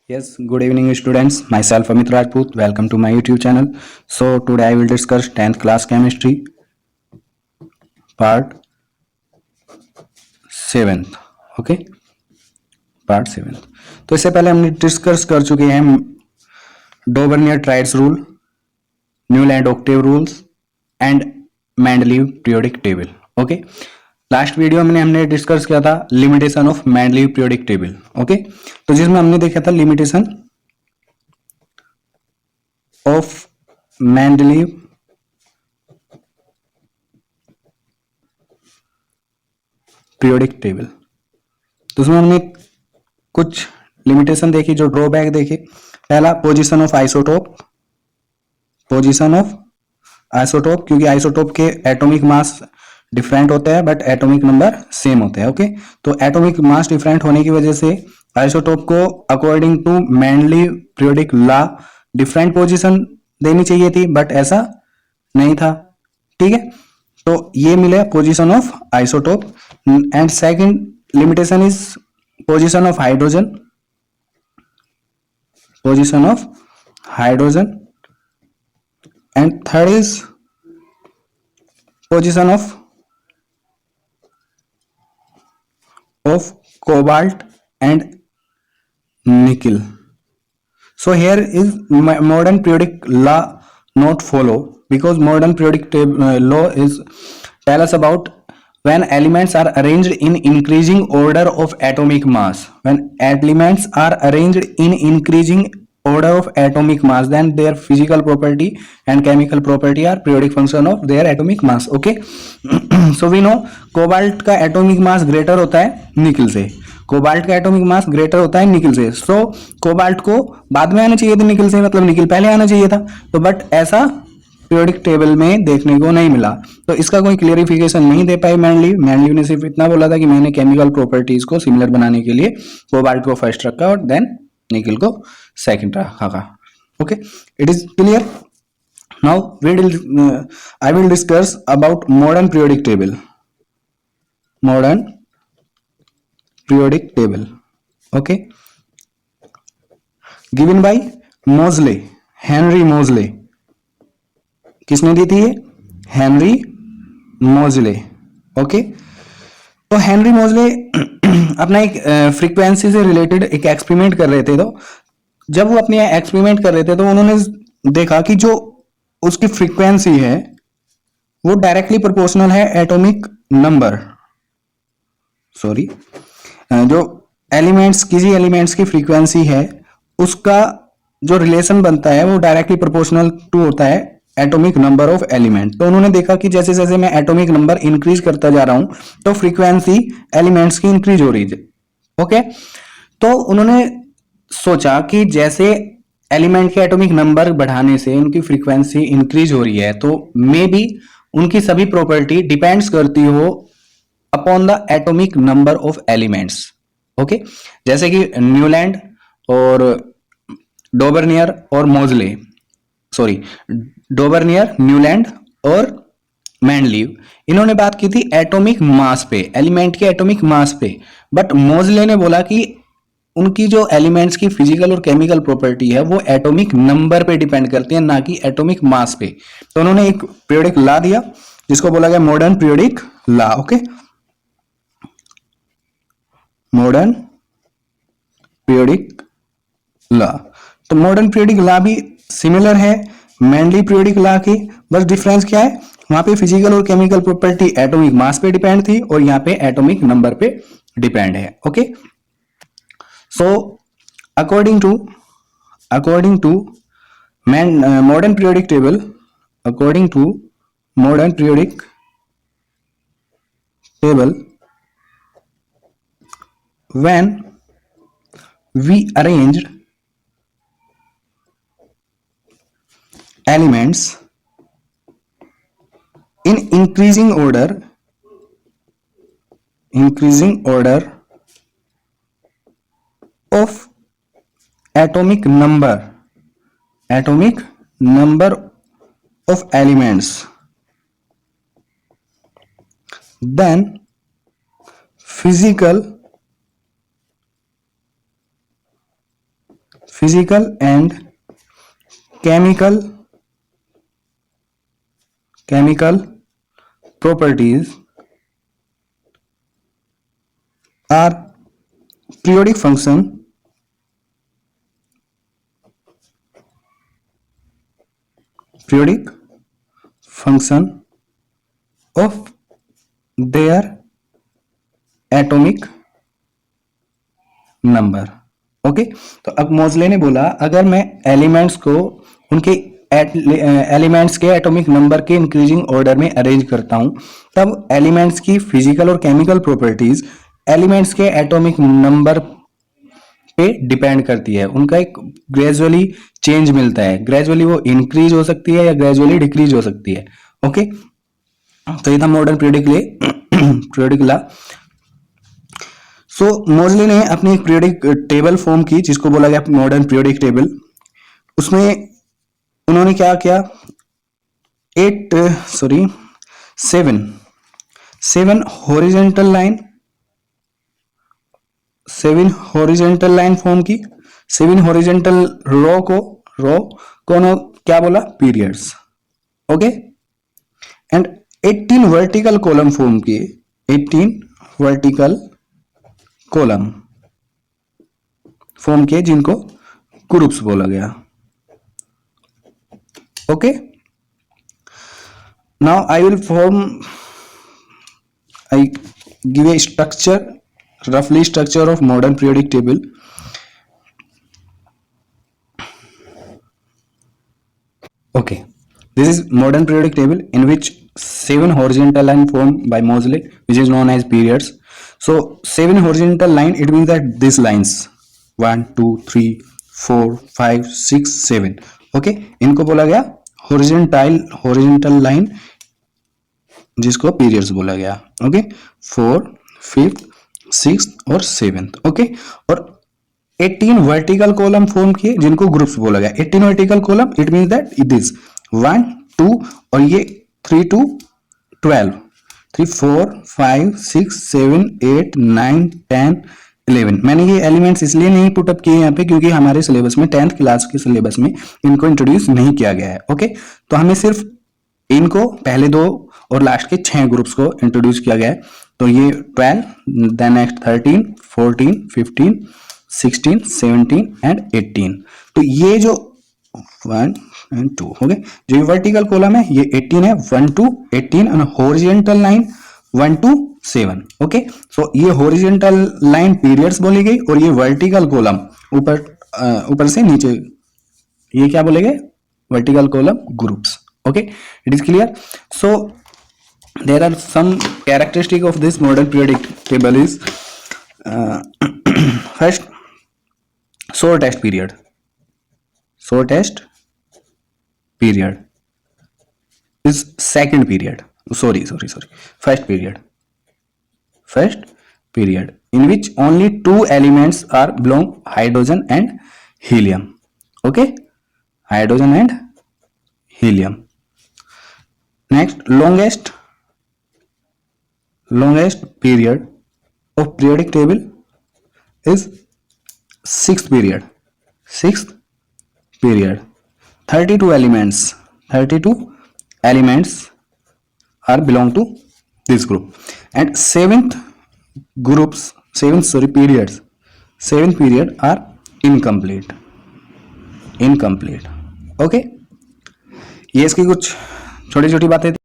Yes, good evening students. Myself Amit Rajput. Welcome to my YouTube channel. So today I will discuss 10th class chemistry part 7th. Okay, part 7th. तो इससे पहले हमने discuss कर चुके हैं Dobereiner triads rule, Newlands octave rules and Mendeleev periodic table. Okay, last video में हमने discuss किया था limitation of Mendeleev periodic table. Okay, तो जिसमें हमने देखा था limitation of Mendeleev periodic table. तो उसमें हमने कुछ लिमिटेशन देखी, जो ड्रॉबैक देखे. पहला, position of isotope. Position of isotope, क्योंकि आइसोटोप के एटॉमिक मास डिफरेंट होता है बट एटॉमिक नंबर सेम होता है. ओके, तो एटॉमिक मास डिफरेंट होने की वजह से आइसोटोप को according to Mendeleev periodic law different position देनी चाहिए थी, बट ऐसा नहीं था. ठीक है, तो ये मिले position of isotope. And second limitation is position of hydrogen. Position of hydrogen. And third is position of cobalt and nickel. So here is modern periodic law not follow, because modern periodic law is tell us about when elements are arranged in increasing order of atomic mass. When elements are arranged in increasing order of atomic mass, then their physical property and chemical property are periodic function of their atomic mass. Okay, so we know cobalt का atomic mass greater होता है निकल से. Cobalt का atomic mass greater होता है निकल से. सो कोबाल्ट को बाद में आना चाहिए था निकल से, मतलब निकल पहले आना चाहिए था. तो बट ऐसा पीरियोडिक टेबल में देखने को नहीं मिला, तो इसका कोई क्लियरिफिकेशन नहीं दे पाई मैंडलीव ने सिर्फ इतना बोला था कि मैंने केमिकल प्रॉपर्टीज को सिमिलर बनाने के लिए कोबाल्ट को फर्स्ट रखा और देन निकल को सेकंड रखा. Okay, it is clear. Now I will discuss about modern periodic table. Modern periodic table. Okay, given by Moseley, Henry Moseley. किसने दी थी ये? हेनरी मोजले. ओके, तो हेनरी मोजले अपना एक फ्रीक्वेंसी से रिलेटेड एक एक्सपेरिमेंट कर रहे थे. तो जब वो अपने एक्सपेरिमेंट कर रहे थे तो उन्होंने देखा कि जो उसकी फ्रीक्वेंसी है वो डायरेक्टली प्रोपोर्शनल है एटॉमिक नंबर. सॉरी, जो एलिमेंट्स, किसी एलिमेंट्स की फ्रीक्वेंसी है उसका जो रिलेशन बनता है वो डायरेक्टली प्रोपोर्शनल टू होता है एटॉमिक नंबर ऑफ एलिमेंट. तो उन्होंने देखा कि जैसे जैसे मैं एटॉमिक नंबर इंक्रीज करता जा रहा हूं तो फ्रीक्वेंसी एलिमेंट्स की इंक्रीज हो रही है. ओके, तो उन्होंने सोचा कि जैसे एलिमेंट के एटॉमिक नंबर बढ़ाने से उनकी फ्रीक्वेंसी इंक्रीज हो रही है, तो मे बी उनकी सभी प्रॉपर्टी डिपेंड्स करती हो upon the atomic number of elements. Okay, जैसे कि न्यूलैंड और डोबर्नियर और मोजले, सॉरी डोबर्नियर, न्यूलैंड और मेंडलीव, इन्होंने बात की थी एटॉमिक मास पे, एलिमेंट के एटॉमिक मास पे. बट मोजले ने बोला कि उनकी जो एलिमेंट्स की फिजिकल और केमिकल प्रॉपर्टी है वो एटॉमिक नंबर पे डिपेंड करती है, ना कि एटॉमिक मास पे. तो उन्होंने एक पीरियोडिक लॉ दिया जिसको बोला गया modern periodic law. Okay, modern periodic law. तो मॉडर्न पीरियोडिक लॉ भी सिमिलर है मेंडलीव पीरियोडिक लॉ की, बस डिफरेंस क्या है, वहां पे फिजिकल और केमिकल प्रॉपर्टी एटॉमिक मास पे डिपेंड थी और यहाँ पे एटॉमिक नंबर पे डिपेंड है. Okay, so according to modern periodic table, according to modern periodic table, when we arranged elements in increasing order of atomic number of elements, then physical physical and chemical properties are periodic function of their atomic number. Okay, तो अब मोजले ने बोला अगर मैं elements को उनके elements के एटॉमिक नंबर के इंक्रीजिंग ऑर्डर में अरेंज करता हूं, तब एलिमेंट्स की फिजिकल और केमिकल प्रॉपर्टीज एलिमेंट्स के एटॉमिक नंबर पे डिपेंड करती है। उनका एक ग्रेजुअली चेंज मिलता है, ग्रेजुअली वो इंक्रीज हो सकती है या ग्रेजुअली डिक्रीज हो सकती है। ओके, तो ये था मॉडर्न पीरियोडिक लॉ। सो मोजले ने अपनी एक पीरियोडिक टेबल फॉर्म की जिसको बोला गया मॉडर्न पीरियोडिक टेबल। उसमें उन्होंने क्या किया, सेवन हॉरिजेंटल लाइन फॉर्म की। 7 हॉरिजेंटल रो को क्या बोला, periods. Okay, and 18 vertical column form किए। 18 वर्टिकल कॉलम फॉर्म किए जिनको ग्रुप्स बोला गया। Okay, now I give a structure, roughly structure of modern periodic table. Okay, this is modern periodic table in which 7 horizontal line formed by Moseley, which is known as periods. So 7 horizontal line, it means that these lines 1 2 3 4 5 6 7, okay, इनको बोला गया horizontal line जिसको periods बोला गया। Okay, 4 5 6 और 7, okay, और 18 vertical column form किए जिनको ग्रुप्स बोला गया। 18 vertical column, it means that it is 1 2 और ये 3 to 12, 3 4 5 6 7 8 9 10 11। मैंने ये एलिमेंट्स इसलिए नहीं पुट अप किए यहाँ पे क्योंकि हमारे सिलेबस में 10th क्लास के सिलेबस में इनको इंट्रोड्यूस नहीं किया गया है। ओके, तो हमें सिर्फ इनको पहले 2 और लास्ट के 6 ग्रुप्स को इंट्रोड्यूस किया गया है। तो ये 12, देन नेक्स्ट 13 14 15 16 17 एंड 18। तो ये जो 1 एंड 2 हो गए, जो ये वर्टिकल कॉलम है ये 18 है, 1 to 18, और हॉरिजॉन्टल लाइन 1 to 7। ओके, सो ये हॉरिजॉन्टल लाइन पीरियड्स बोली गई और ये वर्टिकल कॉलम ऊपर से नीचे ये क्या बोले गए, vertical column groups. Okay, it is clear. So there are some characteristic of this modern periodic table is first, shortest period is second period, first period in which only 2 elements are belong, hydrogen and helium. Okay, hydrogen and helium. Next, longest period of periodic table is sixth period, 32 elements are belong to this group, and seventh period are incomplete। Okay, ये इसकी कुछ छोटी छोटी बातें थी।